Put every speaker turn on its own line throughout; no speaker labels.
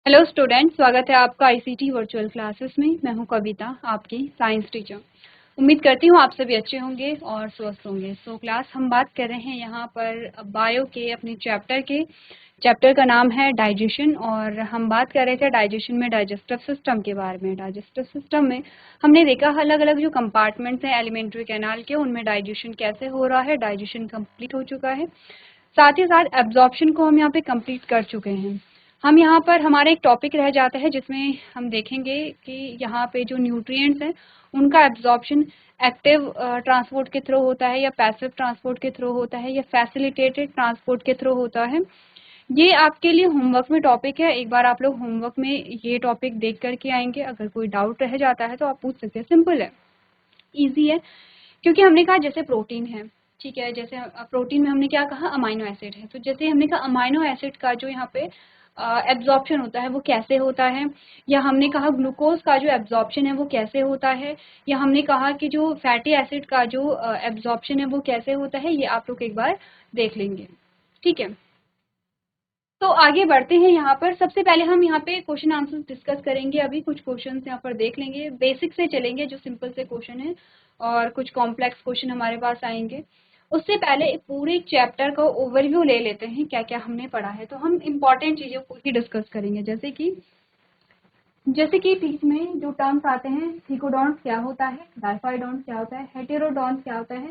Hello student, स्वागत है आपका आईसीटी वर्चुअल क्लासेस में। मैं हूं कविता, आपकी साइंस टीचर। उम्मीद करती हूं आप सभी अच्छे होंगे और स्वस्थ होंगे। क्लास हम बात कर रहे हैं यहाँ पर बायो के अपने चैप्टर का नाम है डाइजेशन। और हम बात कर रहे थे डाइजेशन में डाइजेस्टिव सिस्टम के बारे में। डाइजेस्टिव सिस्टम में हमने देखा अलग अलग जो कंपार्टमेंट्स हैं एलिमेंट्री कैनाल के, उनमें डाइजेशन कैसे हो रहा है। डाइजेशन कंप्लीट हो चुका है, साथ ही साथ एब्जॉर्प्शन को हम यहाँ पे कंप्लीट कर चुके हैं। हम यहाँ पर हमारा एक टॉपिक रह जाता है जिसमें हम देखेंगे कि यहाँ पे जो न्यूट्रिएंट्स हैं उनका एब्जॉर्प्शन एक्टिव ट्रांसपोर्ट के थ्रू होता है या पैसिव ट्रांसपोर्ट के थ्रू होता है या फैसिलिटेटेड ट्रांसपोर्ट के थ्रू होता है। ये आपके लिए होमवर्क में टॉपिक है। एक बार आप लोग होमवर्क में ये टॉपिक देख करके आएंगे। अगर कोई डाउट रह जाता है तो आप पूछ सकते हैं। सिंपल है, ईजी है, क्योंकि हमने कहा जैसे प्रोटीन है, ठीक है, जैसे प्रोटीन में हमने क्या कहा, अमाइनो एसिड है। तो जैसे हमने कहा अमाइनो एसिड का जो यहाँ पे एब्जॉर्प्शन होता है वो कैसे होता है, या हमने कहा ग्लूकोज का जो एब्जॉर्प्शन है वो कैसे होता है, या हमने कहा कि जो फैटी एसिड का जो एब्जॉर्प्शन है वो कैसे होता है, ये आप लोग एक बार देख लेंगे। ठीक है, तो आगे बढ़ते हैं। यहाँ पर सबसे पहले हम यहाँ पे क्वेश्चन आंसर डिस्कस करेंगे। अभी कुछ क्वेश्चन यहाँ पर देख लेंगे, बेसिक से चलेंगे जो सिंपल से क्वेश्चन है, और कुछ कॉम्प्लेक्स क्वेश्चन हमारे पास आएंगे। उससे पहले पूरे चैप्टर का ओवरव्यू ले लेते हैं, क्या क्या हमने पढ़ा है। तो हम इम्पॉर्टेंट चीज़ों को ही डिस्कस करेंगे, जैसे कि बीच में जो टर्म्स आते हैं, थीकोडॉन्ट क्या होता है, डायफाइडॉन्ट क्या होता है, हेटेरोडॉन्ट क्या होता है,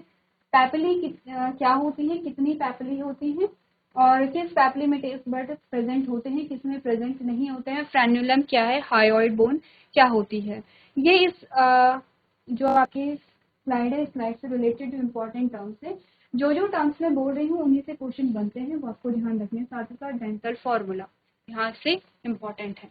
पैपिली क्या होती है, कितनी पैपिली होती है, और किस पैपिली में टेस्ट बड प्रेजेंट होते हैं, किस में प्रेजेंट नहीं होते हैं, फ्रेन्युलम क्या है, हायोइड बोन क्या होती है। ये इस जो आपकी स्लाइड है, स्लाइड से रिलेटेड जो इम्पोर्टेंट टर्म्स है, जो टर्म्स मैं बोल रही हूँ उन्हीं से क्वेश्चन बनते हैं, वो आपको ध्यान रखने। साथ ही साथ डेंटल फॉर्मूला यहाँ से इम्पोर्टेंट है।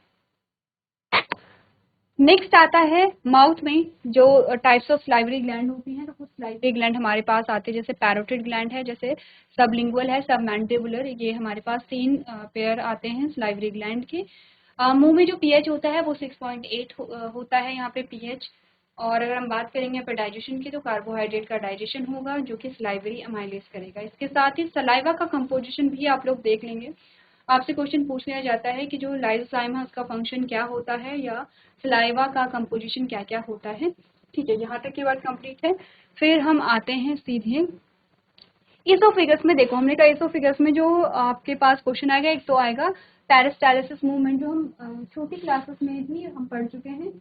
नेक्स्ट आता है माउथ में जो टाइप्स ऑफ सलाइवरी ग्लैंड होती हैं। तो कुछ सलाइवरी ग्लैंड हमारे पास आते हैं, जैसे पैरोटिड ग्लैंड है, जैसे सबलिंगुअल है, सबमैंडिबुलर। ये हमारे पास 3 पेयर आते हैं सलाइवरी ग्लैंड के। मुंह में जो पीएच होता है वो 6.8 होता है यहाँ पे पीएच। और अगर हम बात करेंगे यहाँ पे डाइजेशन की, तो कार्बोहाइड्रेट का डाइजेशन होगा जो कि सलाइवरी अमाइलेज करेगा। इसके साथ ही सलाइवा का कंपोजिशन भी आप लोग देख लेंगे। आपसे क्वेश्चन पूछ लिया जाता है कि जो लाइसोजाइम है उसका फंक्शन क्या होता है, या सलाइवा का कंपोजिशन क्या क्या होता है। ठीक है, यहाँ तक की बात कंप्लीट है। फिर हम आते हैं सीधे इसोफिगस में। देखो हमने कहा इसोफिगस में जो आपके पास क्वेश्चन आएगा, एक तो आएगा पेरिस्टालिसिस मूवमेंट, जो हम छोटी क्लासेस में भी हम पढ़ चुके हैं।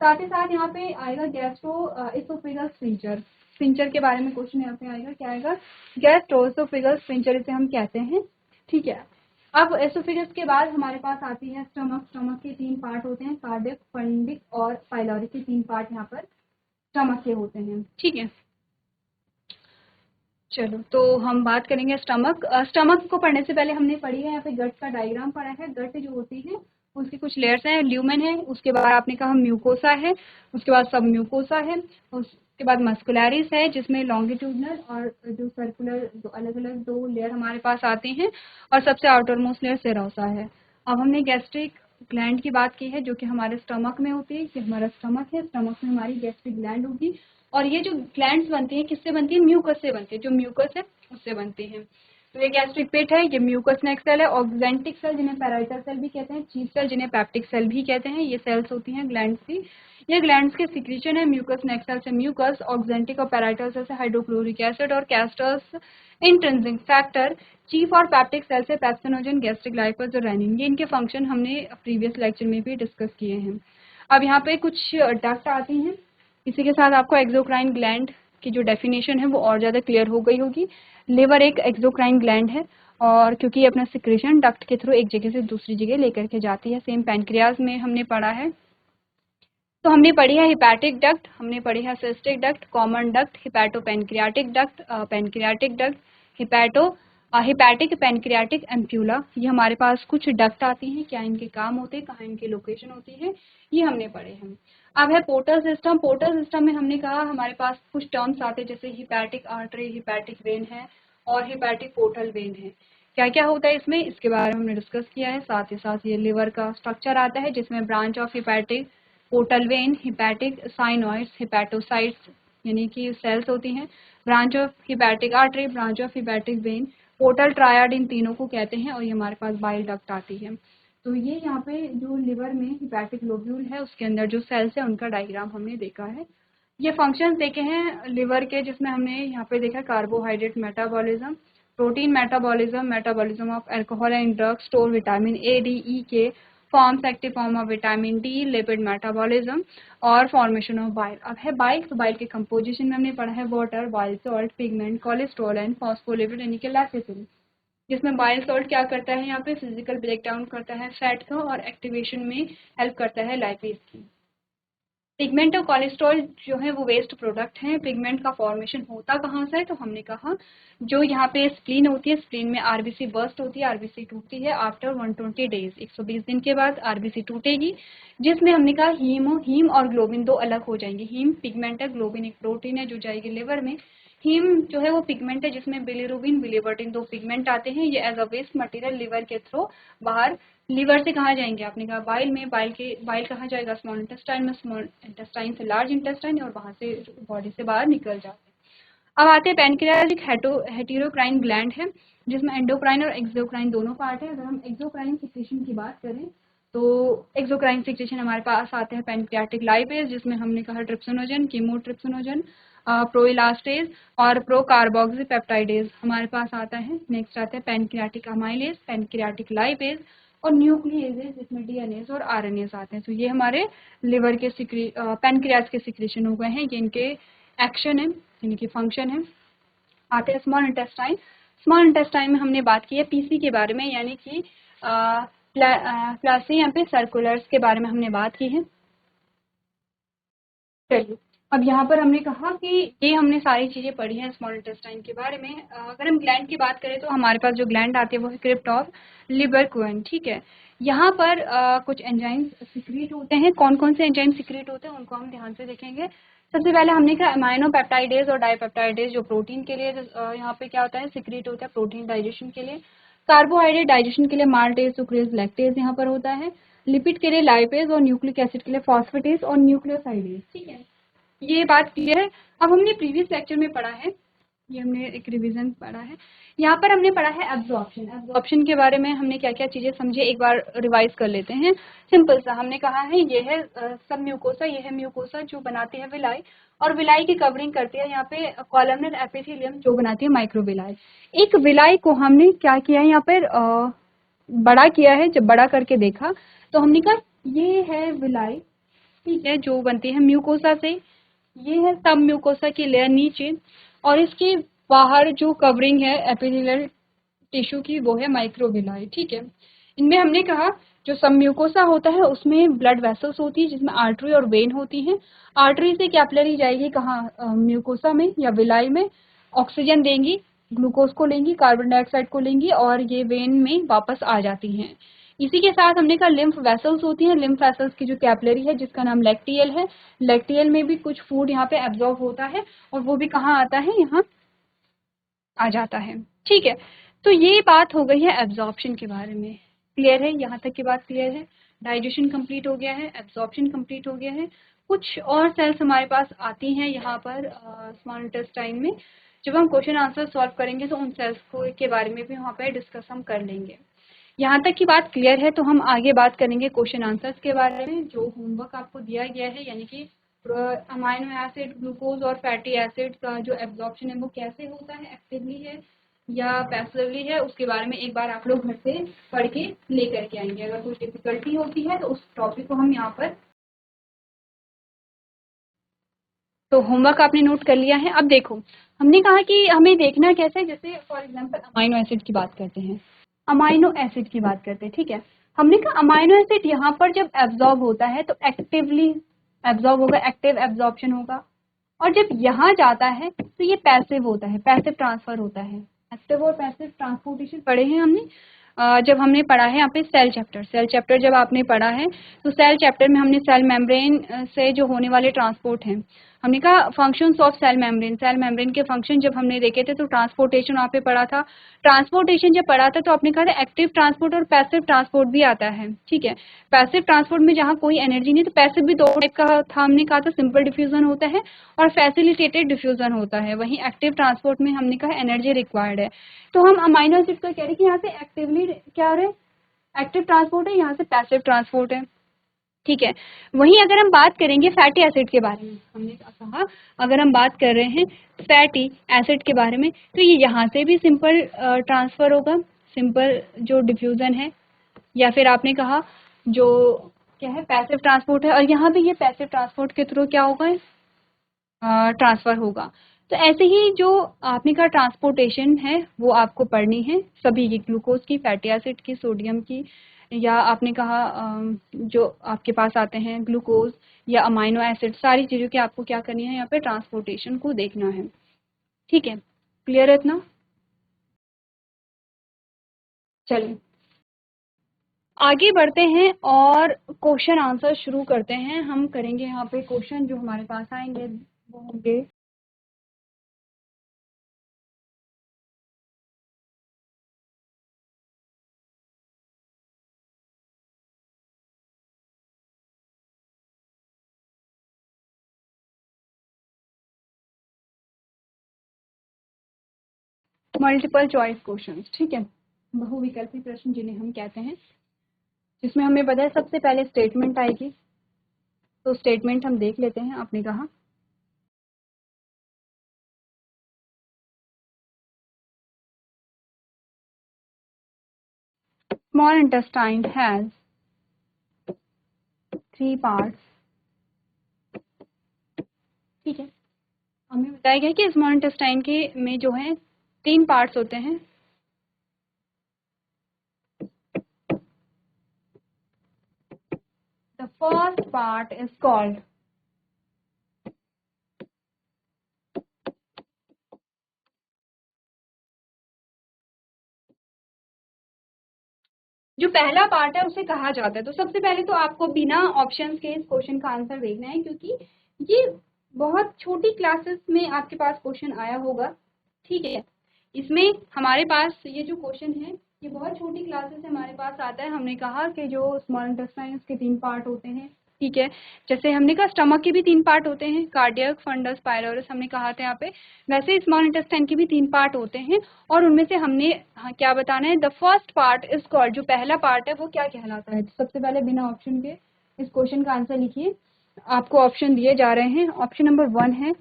साथ ही साथ यहाँ पे आएगा गैस्ट्रो इसोफिगस स्फिंक्टर। स्फिंक्टर के बारे में क्वेश्चन यहाँ पे आएगा, क्या आएगा, गैस्ट्रो इसोफिगस स्फिंक्टर इसे हम कहते हैं। ठीक है, अब एसोफेगस के बाद हमारे पास आती है स्टमक। स्टमक के 3 पार्ट होते हैं, कार्डियक, फंडिक और पाइलोरिक के 3 पार्ट यहाँ पर स्टमक के होते हैं। ठीक है, चलो तो हम बात करेंगे स्टमक। स्टमक को पढ़ने से पहले हमने पढ़ी है यहाँ पे गट का डायग्राम पढ़ा है। गट जो होती है उसकी कुछ लेयर्स हैं, ल्यूमेन है, उसके बाद आपने कहा म्यूकोसा है, उसके बाद सब म्यूकोसा है, उसके बाद मस्कुलरिस है जिसमें लॉन्गिट्यूडनल और जो सर्कुलर जो अलग अलग 2 लेयर हमारे पास आते हैं, और सबसे आउटर मोस्ट लेयर सेरोसा है। अब हमने गैस्ट्रिक ग्लैंड की बात की है जो कि हमारे स्टमक में होती है। ये हमारा स्टमक है, स्टमक में हमारी गैस्ट्रिक ग्लैंड होगी। और ये जो ग्लैंड्स बनती हैं किससे बनती है, म्यूकस से बनती है। जो म्यूकस है उससे बनती है। तो ये गैस्ट्रिक पेट है, ये म्यूकस नेक सेल है, ऑक्जेंटिक सेल जिन्हें पैराइटल सेल भी कहते हैं, चीफ सेल जिन्हें पैप्टिक सेल भी कहते हैं, ये सेल्स होती हैं ग्लैंड्स की। ये ग्लैंड्स के सिक्रीशन है, म्यूकस नेक सेल से म्यूकस, ऑक्जेंटिक और पैराइटल सेल से हाइड्रोक्लोरिक एसिड और कैस्टर्स इंट्रिंसिक फैक्टर, चीफ और पैप्टिक सेल से पैप्सिनोजन, गैस्ट्रिक लाइपेज और रेनिन। ये इनके फंक्शन हमने प्रीवियस लेक्चर में भी डिस्कस किए हैं। अब यहाँ पे कुछ डक्ट आती हैं। इसी के साथ आपको एक्सोक्राइन ग्लैंड की जो डेफिनेशन है वो और ज़्यादा क्लियर हो गई होगी। लिवर एक एक्सोक्राइन ग्लैंड है, और क्योंकि ये अपना सिक्रेशन डक्ट के थ्रू एक जगह से दूसरी जगह लेकर के जाती है। सेम पैनक्रियाज में हमने पढ़ा है। तो हमने पढ़ी है हिपैटिक डक्ट, हमने पढ़ी है cystic duct, common duct, hepatopancreatic duct, pancreatic duct, hepatic pancreatic ampulla. ये हमारे पास कुछ डक्ट आती हैं, क्या इनके काम होते हैं, कहाँ इनकी लोकेशन होती है, ये हमने पढ़े हैं। अब है पोर्टल सिस्टम। पोर्टल सिस्टम में हमने कहा हमारे पास कुछ टर्म्स आते हैं, जैसे हिपैटिक आर्टरी, हिपैटिक वेन है, और हिपैटिक पोर्टल वेन है। क्या क्या होता है इसमें, इसके बारे में हमने डिस्कस किया है। साथ ही साथ ये लिवर का स्ट्रक्चर आता है जिसमें branch of hepatic portal vein, hepatic sinusoids, hepatocytes यानी कि सेल्स होती हैं, branch of hepatic artery, branch of hepatic vein, portal triad, इन तीनों को कहते हैं। और ये हमारे पास बाइल डक्ट आती है। तो ये यहाँ पे जो लिवर में हिपैटिक लोब्यूल है उसके अंदर जो सेल्स है उनका डायग्राम हमने देखा है। ये फंक्शंस देखे हैं लिवर के, जिसमें हमने यहाँ पे देखा carbohydrate metabolism, protein metabolism, metabolism of alcohol and drugs, store vitamin A D E K forms, active form of vitamin D, lipid metabolism और फॉर्मेशन ऑफ बाइल। अब है बाइल, तो बाइल के कंपोजिशन में हमने पढ़ा है water, bile salt, pigment, cholesterol and phospholipid यानी कि लैक्टिसिन, जिसमें बाइल सॉल्ट क्या करता है, यहाँ पे फिजिकल ब्रेक डाउन करता है फैट को और एक्टिवेशन में हेल्प करता है लाइपेज की। पिगमेंट और कोलेस्ट्रॉल जो है वो वेस्ट प्रोडक्ट हैं। पिगमेंट का फॉर्मेशन होता कहाँ से है, तो हमने कहा जो यहाँ पे स्प्लीन होती है, स्प्लीन में आरबीसी बर्स्ट होती है, आरबीसी टूटती है आफ्टर 120 डेज, 120 दिन के बाद आरबीसी टूटेगी, जिसमें हमने कहा हीम और ग्लोबिन दो अलग हो जाएंगे। हीम पिगमेंट है, ग्लोबिन एक प्रोटीन है जो जाएगी लिवर में। हीम जो है वो पिगमेंट है जिसमें बिलीरुबिन, बिलीवर्टिन दो पिगमेंट आते हैं। ये as a waste material liver के थ्रू बाहर, लिवर से कहाँ जाएंगे, आपने कहा बाइल में, बाइल कहाँ जाएगा, स्मॉल इंटेस्टाइन में, स्मॉल इंटेस्टाइन से लार्ज इंटेस्टाइन और वहाँ से बॉडी से बाहर निकल जाते हैं। अब आते हैं पैनक्रियाज, एक हेटेरोक्राइन ग्लैंड है जिसमें एंडोक्राइन और एक्सोक्राइन दोनों पार्ट है। अगर हम एक्सोक्राइन सिक्रेशन की बात करें तो एक्सोक्राइन सिक्रेशन हमारे पास आते हैं पैनक्रियाटिक लाइपेज, जिसमें हमने कहा ट्रिप्सिनोजन, कीमोट्रिप्सिनोजन, प्रोइलास्टेज और प्रोकार्बोक्सी पेप्टाइडेज हमारे पास आता है। नेक्स्ट आता है पैनक्रियाटिक अमाइलेज, पैनक्रियाटिक लाइपेज और न्यूक्लिएजेज, जिसमें डीएनएज और आरएनएज आते हैं। तो ये हमारे लिवर के पैनक्रियाज के सिक्रेशन हो गए हैं, ये इनके एक्शन है यानी कि फंक्शन है। आते हैं स्मॉल इंटेस्टाइन। स्मॉल इंटेस्टाइन में हमने बात की है पीसी के बारे में, यानी कि प्लासी यहाँ पे सर्कुलर्स के बारे में हमने बात की है। चलिए, अब यहाँ पर हमने कहा कि ये हमने सारी चीज़ें पढ़ी हैं स्मॉल इंटेस्टाइन के बारे में। अगर हम ग्लैंड की बात करें तो हमारे पास जो ग्लैंड आती है वो है क्रिप्ट ऑफ लिबरक्वेन, ठीक है। यहाँ पर कुछ एंजाइम्स सिक्रीट होते हैं। कौन कौन से एंजाइम सिक्रीट होते हैं उनको हम ध्यान से देखेंगे। सबसे पहले हमने कहा अमाइनो पेप्टाइडेज और डाईपेप्टाइडेज, जो प्रोटीन के लिए यहाँ पे क्या होता है, सिक्रीट होता है प्रोटीन डाइजेशन के लिए। कार्बोहाइड्रेट डाइजेशन के लिए माल्टेज, सुक्रेज, लैक्टेज यहाँ पर होता है। लिपिड के लिए लाइपेज और न्यूक्लिक एसिड के लिए फॉस्फेटेज और न्यूक्लियोसाइडेज, ठीक है। ये बात क्लियर है। अब हमने प्रीवियस लेक्चर में पढ़ा है, ये हमने एक रिवीजन पढ़ा है। यहाँ पर हमने पढ़ा है एब्जॉर्प्शन। एब्जॉर्प्शन के बारे में हमने क्या क्या चीजें समझे, एक बार रिवाइज कर लेते हैं। सिंपल सा हमने कहा है ये है सब म्यूकोसा, ये है म्यूकोसा जो बनाती है विलाई, और विलाई की कवरिंग करती है यहाँ पे कॉलमनर एपिथेलियम जो बनाती है माइक्रोविलाई। एक विलाई को हमने क्या किया है यहाँ पर बड़ा किया है। जब बड़ा करके देखा तो हमने कहा ये है विलाई, ठीक है, जो बनती है म्यूकोसा से। ये है सब म्यूकोसा की लेयर नीचे, और इसके बाहर जो कवरिंग है एपिथेलियल टिश्यू की वो है माइक्रोविलाई, ठीक है। इनमें हमने कहा जो सब म्यूकोसा होता है उसमें ब्लड वेसल्स होती है जिसमें आर्टरी और वेन होती हैं। आर्टरी से कैपिलरी जाएगी कहाँ, म्यूकोसा में या विलाई में, ऑक्सीजन देंगी, ग्लूकोज को लेंगी, कार्बन डाइऑक्साइड को लेंगी और ये वेन में वापस आ जाती हैं। इसी के साथ हमने कहा लिम्फ वेसल्स होती हैं। लिम्फ वेसल्स की जो कैपिलरी है जिसका नाम लैक्टियल है, लैक्टियल में भी कुछ फूड यहाँ पे एब्जॉर्ब होता है और वो भी कहाँ आता है, यहाँ आ जाता है, ठीक है। तो ये बात हो गई है एब्जॉर्प्शन के बारे में। क्लियर है, यहाँ तक की बात क्लियर है। डाइजेशन कंप्लीट हो गया है, एब्जॉर्प्शन कंप्लीट हो गया है। कुछ और सेल्स हमारे पास आती हैं यहाँ पर स्मॉल इंटेस्टाइन में। जब हम क्वेश्चन आंसर सॉल्व करेंगे तो उन सेल्स को के बारे में भी वहाँ पर डिस्कस हम कर लेंगे। यहाँ तक की बात क्लियर है, तो हम आगे बात करेंगे क्वेश्चन आंसर्स के बारे में जो होमवर्क आपको दिया गया है, यानी कि अमाइनो एसिड, ग्लूकोज और फैटी एसिड का जो एब्जॉर्प्शन है वो कैसे होता है, एक्टिवली है या पैसिवली है, उसके बारे में एक बार आप लोग घर से पढ़ के लेकर के आएंगे। अगर कोई डिफिकल्टी होती है तो उस टॉपिक को हम यहाँ पर, तो होमवर्क आपने नोट कर लिया है। अब देखो, हमने कहा कि हमें देखना कैसे है, जैसे फॉर एग्जाम्पल अमाइनो एसिड की बात करते हैं, अमाइनो एसिड की बात करते हैं, ठीक है। हमने कहा अमाइनो एसिड यहाँ पर जब एब्जॉर्ब होता है तो एक्टिवली एब्जॉर्ब होगा, एक्टिव एब्जॉर्प्शन होगा, और जब यहाँ जाता है तो ये पैसिव होता है, पैसिव ट्रांसफर होता है। एक्टिव और पैसिव ट्रांसपोर्टेशन पढ़े हैं हमने जब हमने पढ़ा है यहाँ पे सेल चैप्टर। सेल चैप्टर जब आपने पढ़ा है तो सेल चैप्टर में हमने सेल मेम्ब्रेन से जो होने वाले ट्रांसपोर्ट हैं, हमने कहा functions of cell membrane, cell membrane के फंक्शन जब हमने देखे थे तो ट्रांसपोर्टेशन वहाँ पे पढ़ा था। ट्रांसपोर्टेशन जब पढ़ा था तो आपने कहा था एक्टिव ट्रांसपोर्ट और पैसिव ट्रांसपोर्ट भी आता है, ठीक है। पैसिव ट्रांसपोर्ट में जहाँ कोई एनर्जी नहीं, तो पैसिव भी दो टाइप का था, हमने कहा था सिंपल डिफ्यूजन होता है और फैसिलिटेटेड डिफ्यूजन होता है। वहीं एक्टिव ट्रांसपोर्ट में हमने कहा एनर्जी रिक्वायर्ड है। तो हम अमाइनो एसिड का कह रहे हैं कि यहाँ से एक्टिवली क्या हो रहा है, एक्टिव ट्रांसपोर्ट है, यहाँ से पैसिव ट्रांसपोर्ट है। ठीक है, वहीं अगर हम बात करेंगे फैटी एसिड के बारे में, हमने कहा अगर हम बात कर रहे हैं फैटी एसिड के बारे में, तो ये यहाँ से भी सिंपल ट्रांसफर होगा, सिंपल जो डिफ्यूजन है, या फिर आपने कहा जो क्या है पैसिव ट्रांसपोर्ट है, और यहाँ भी ये पैसिव ट्रांसपोर्ट के थ्रू क्या होगा, ट्रांसफर होगा। तो ऐसे ही जो आपने कहा ट्रांसपोर्टेशन है वो आपको पढ़नी है सभी की, ग्लूकोज की, फैटी एसिड की, सोडियम की, या आपने कहा जो आपके पास आते हैं ग्लूकोज या अमाइनो एसिड, सारी चीज़ों की आपको क्या करनी है, यहाँ पे ट्रांसपोर्टेशन को देखना है। ठीक है, क्लियर है इतना? चलिए आगे बढ़ते हैं और क्वेश्चन आंसर शुरू करते हैं। हम करेंगे यहाँ पे क्वेश्चन जो हमारे पास आएंगे वो होंगे मल्टीपल चॉइस क्वेश्चंस। ठीक है, बहुविकल्पी प्रश्न जिन्हें हम कहते हैं, जिसमें हमें पता है सबसे पहले स्टेटमेंट आएगी। तो स्टेटमेंट हम देख लेते हैं। आपने कहा स्मॉल इंटेस्टाइन हैज 3 पार्ट्स। ठीक है, हमें बताया गया कि स्मॉल इंटेस्टाइन के में जो है 3 पार्ट्स होते हैं। The first part is called, जो पहला पार्ट है उसे कहा जाता है। तो सबसे पहले तो आपको बिना ऑप्शंस के इस क्वेश्चन का आंसर देखना है, क्योंकि ये बहुत छोटी क्लासेस में आपके पास क्वेश्चन आया होगा। ठीक है, इसमें हमारे पास ये जो क्वेश्चन है ये बहुत छोटी क्लासेस से हमारे पास आता है। हमने कहा कि जो स्मॉल इंटेस्टाइन के 3 पार्ट होते हैं। ठीक है, जैसे हमने कहा स्टमक के भी 3 पार्ट होते हैं, कार्डियक, फंडस, पायलोरस, हमने कहा था यहाँ पे, वैसे स्मॉल इंटेस्टाइन के भी 3 पार्ट होते हैं। और उनमें से हमने क्या बताना है, the first part is called, जो पहला पार्ट है वो क्या कहलाता है। तो सबसे पहले बिना ऑप्शन के इस क्वेश्चन का आंसर लिखिए। आपको ऑप्शन दिए जा रहे हैं। ऑप्शन नंबर 1 है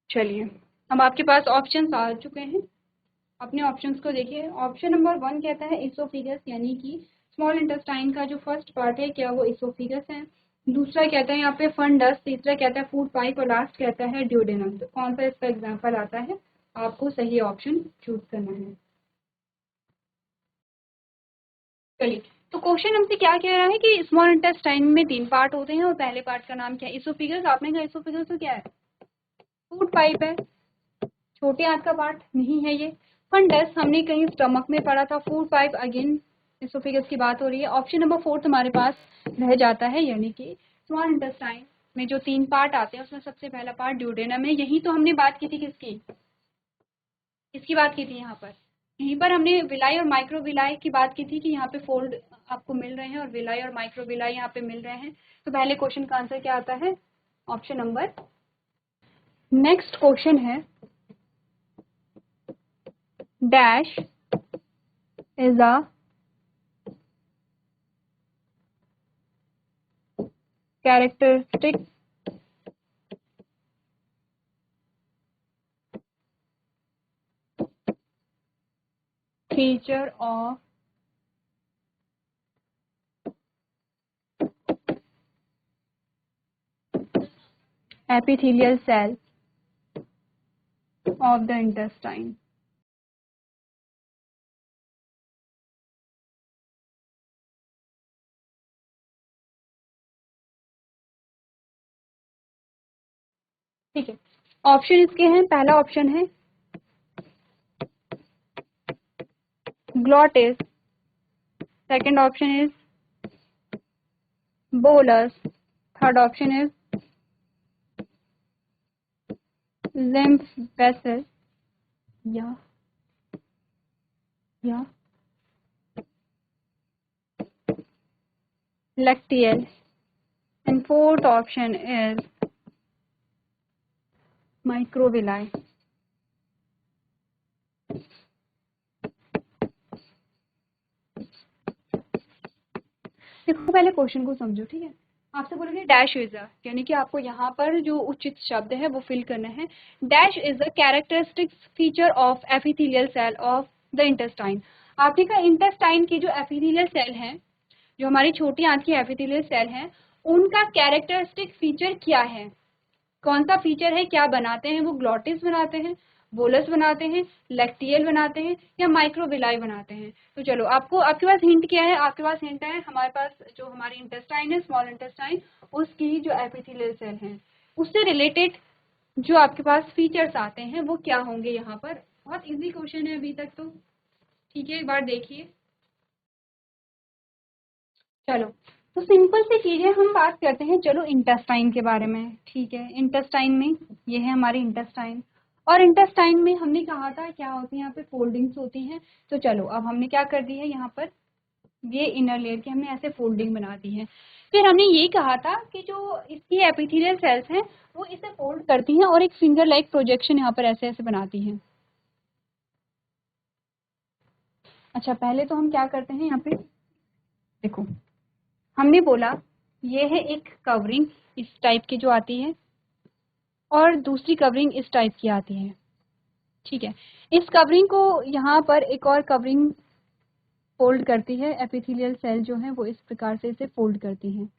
चलिए अब आपके पास ऑप्शंस आ चुके हैं, अपने ऑप्शंस को देखिए। ऑप्शन नंबर 1 कहता है इसोफिगस, यानी कि स्मॉल इंटेस्टाइन का जो फर्स्ट पार्ट है क्या वो इसोफिगस है। दूसरा कहता है यहाँ पे फंडस, तीसरा कहता है फूड पाइप, और लास्ट कहता है ड्यूडेनम। तो कौन सा इसका एग्जाम्पल आता है, आपको सही ऑप्शन चूज करना है। चलिए, तो क्वेश्चन हमसे क्या कह रहा है कि स्मॉल इंटेस्टाइन में 3 पार्ट होते हैं और पहले पार्ट का नाम क्या है, इसोफिगस। आपने कहा इसोफिगस तो क्या है, फूड पाइप है, छोटे आंत का पार्ट नहीं है ये। फंडस हमने कहीं स्टमक में पढ़ा था, फूड पाइप अगेन इसोफेगस की बात हो रही है। ऑप्शन नंबर 4 हमारे पास रह जाता है, यानी कि स्मॉल इंटेस्टाइन में जो 3 पार्ट आते हैं उसमें सबसे पहला पार्ट ड्यूडेनम है। यही तो हमने बात की थी, किसकी किसकी बात की थी यहाँ पर, यहीं पर हमने विलाई और माइक्रोविलाई की बात की थी कि यहाँ पे फोल्ड आपको मिल रहे हैं और विलाई और माइक्रोविलाई यहाँ पे मिल रहे हैं। तो पहले क्वेश्चन का आंसर क्या आता है, ऑप्शन नंबर। नेक्स्ट क्वेश्चन है, dash is a characteristic feature of epithelial cell of the intestine। ठीक है, ऑप्शन इसके हैं, पहला ऑप्शन है glottis, second option is bolus, third option is lymph vessel या lacteal, and fourth option is microvilli. देखो पहले क्वेश्चन को समझो, ठीक है। आपसे बोलेंगे डैश इज अ, यानी कि आपको यहाँ पर जो उचित शब्द है वो फिल करना है। Dash is a characteristic feature of epithelial cell of the intestine. आपने कहा इंटेस्टाइन की जो एपिथेलियल सेल है, जो हमारी छोटी आंत की एपिथेलियल सेल है, उनका कैरेक्टरिस्टिक फीचर क्या है, कौन सा फीचर है, क्या बनाते हैं वो? ग्लॉटिस बनाते हैं, बोलस बनाते हैं, लैक्टियल बनाते हैं, या माइक्रोविलाई बनाते हैं? तो चलो आपको, आपके पास हिंट क्या है? आपके पास हिंट है हमारे पास जो हमारी इंटेस्टाइन है, स्मॉल इंटेस्टाइन, उसकी जो एपिथेलियल सेल है, उससे रिलेटेड जो आपके पास फीचर्स आते हैं वो क्या होंगे यहाँ पर? बहुत इजी क्वेश्चन है अभी तक तो, ठीक है, एक बार देखिए। चलो तो सिंपल सी चीजें हम बात करते हैं, चलो इंटेस्टाइन के बारे में, ठीक है। इंटेस्टाइन में ये है हमारी इंटेस्टाइन, और इंटेस्टाइन में हमने कहा था क्या होती है, यहाँ पे फोल्डिंग्स होती हैं। तो चलो अब हमने क्या कर दी है, यहाँ पर ये इनर लेयर की हमने ऐसे फोल्डिंग बना दी है। फिर हमने ये कहा था कि जो इसकी एपिथेलियल सेल्स हैं वो इसे फोल्ड करती हैं और एक फिंगर लाइक प्रोजेक्शन यहाँ पर ऐसे ऐसे बनाती हैं। अच्छा पहले तो हम क्या करते हैं, यहाँ पे देखो हमने बोला ये है एक कवरिंग इस टाइप की जो आती है, और दूसरी कवरिंग इस टाइप की आती है, ठीक है। इस कवरिंग को यहाँ पर एक और कवरिंग फोल्ड करती है, एपिथेलियल सेल जो है वो इस प्रकार से इसे फोल्ड करती हैं।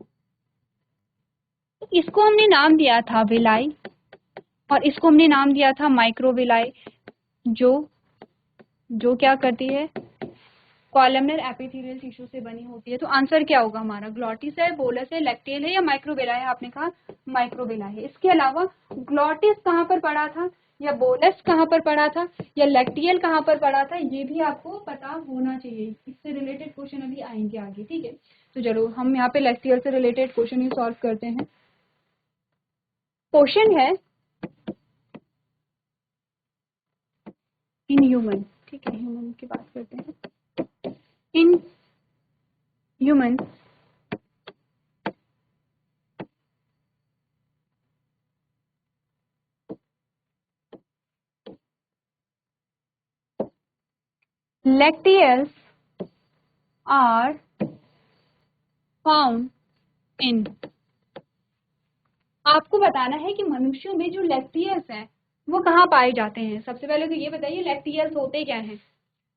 इसको हमने नाम दिया था विलाई, और इसको हमने नाम दिया था माइक्रोविलाई, जो क्या करती है, कॉलमनर एपिथेलियल टिश्यू से बनी होती है। तो आंसर क्या होगा हमारा? ग्लॉटिस है, बोलस है, लैक्टियल है, या माइक्रोविला है? आपने कहा माइक्रोविला है। इसके अलावा ग्लॉटिस कहाँ पर पड़ा था, या बोलस कहाँ पर पड़ा था, या लैक्टियल कहाँ पर पड़ा था, ये भी आपको पता होना चाहिए। इससे रिलेटेड क्वेश्चन अभी आएंगे आगे, ठीक है। तो चलो हम यहाँ पे लैक्टियल से रिलेटेड क्वेश्चन ही सॉल्व करते हैं। क्वेश्चन है इन ह्यूमन, ठीक है, ह्यूमन की बात करते हैं। In human lacteals are found in, आपको बताना है कि मनुष्यों में जो लैक्टियल्स हैं वो कहाँ पाए जाते हैं। सबसे पहले तो ये बताइए लैक्टियल्स होते क्या हैं।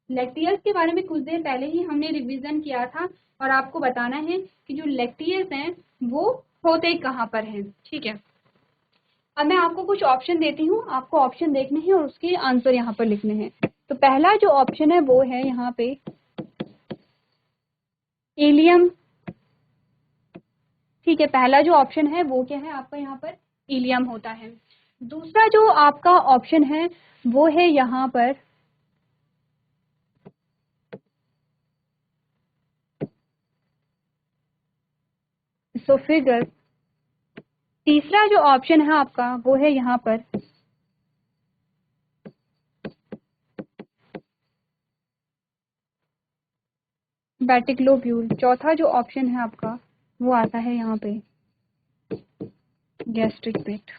लैक्टियल्स के बारे में कुछ देर पहले ही हमने रिवीजन किया था, और आपको बताना है कि जो लैक्टियल्स हैं वो होते कहाँ पर हैं, ठीक है। अब मैं आपको कुछ ऑप्शन देती हूँ, आपको ऑप्शन देखने हैं और उसके आंसर यहाँ पर लिखने हैं। तो पहला जो ऑप्शन है वो है यहाँ पे इलियम, ठीक है। पहला जो ऑप्शन है वो क्या है आपका, यहाँ पर इलियम होता है। दूसरा जो आपका ऑप्शन है वो है यहाँ पर इसोफेगस। तीसरा जो ऑप्शन है आपका वो है यहाँ पर बैटिक लोब्यूल। चौथा जो ऑप्शन है आपका वो आता है यहाँ पे गैस्ट्रिक पिट।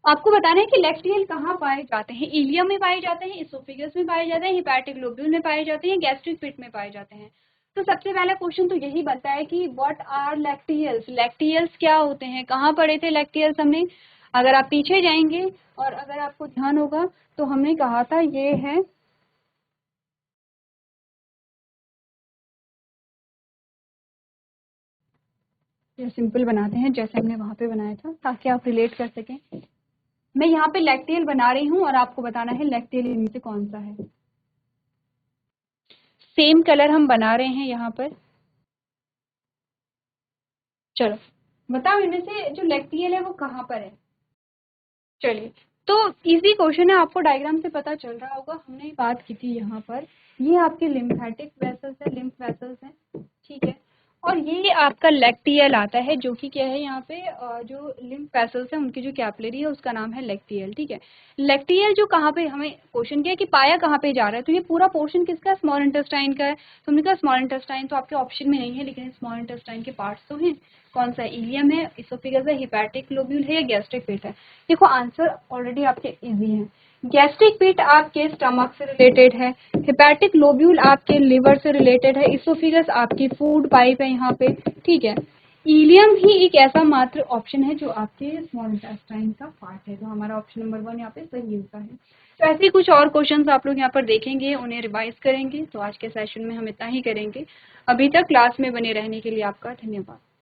आपको बताना है कि लैक्टियल कहाँ पाए जाते हैं। इलियम में पाए जाते हैं, इसोफेगस में पाए जाते हैं, हेपेटिक लोब्यूल में पाए जाते हैं, गैस्ट्रिक पिट में पाए जाते हैं। तो सबसे पहला क्वेश्चन तो यही बनता है कि व्हाट आर लैक्टियल्स, लैक्टियल्स क्या होते हैं, कहाँ पढ़े थे लैक्टियल्स हमने? अगर आप पीछे जाएंगे और अगर आपको ध्यान होगा तो हमने कहा था ये है सिंपल बनाते हैं जैसे हमने वहां पे बनाया था ताकि आप रिलेट कर सकें। मैं यहाँ पे लैक्टियल बना रही हूँ और आपको बताना है लैक्टियल इनमें से कौन सा है। सेम कलर हम बना रहे हैं यहाँ पर। चलो बताओ इनमें से जो लैक्टियल है वो कहाँ पर है। चलिए तो इजी क्वेश्चन है, आपको डायग्राम से पता चल रहा होगा, हमने बात की थी यहाँ पर। ये आपके लिम्फेटिक वेसल्स है, लिम्फ वेसल्स हैं, ठीक है। और ये आपका लैक्टियल आता है, जो कि क्या है यहाँ पे जो लिम्फ वेसल्स हैं उनकी जो कैपिलरी है उसका नाम है लैक्टियल, ठीक है। लैक्टियल जो कहाँ पे, हमें क्वेश्चन किया कि पाया कहाँ पे जा रहा है, तो ये पूरा पोर्शन किसका है, स्मॉल इंटेस्टाइन का है। तो हमने कहा स्मॉल इंटेस्टाइन तो आपके ऑप्शन में नहीं है, लेकिन स्मॉल इंटेस्टाइन के पार्ट्स तो हैं। कौन सा है, इलियम है, इसोफेगस है, हिपैटिक लोब्यूल है या गैस्ट्रिक पेट है। देखो आंसर ऑलरेडी आपके इजी हैं। गैस्ट्रिक पेट आपके स्टमक से रिलेटेड है, हिपैटिक लोब्यूल आपके लिवर से रिलेटेड है, इसोफिगस आपकी फूड पाइप है यहाँ पे, ठीक है। इलियम ही एक ऐसा मात्र ऑप्शन है जो आपके स्मॉल इंटेस्टाइन का पार्ट है, तो हमारा ऑप्शन नंबर 1 यहाँ पे सही होता है। तो ऐसे ही कुछ और क्वेश्चंस आप लोग यहाँ पर देखेंगे, उन्हें रिवाइज करेंगे। तो आज के सेशन में हम इतना ही करेंगे। अभी तक क्लास में बने रहने के लिए आपका धन्यवाद।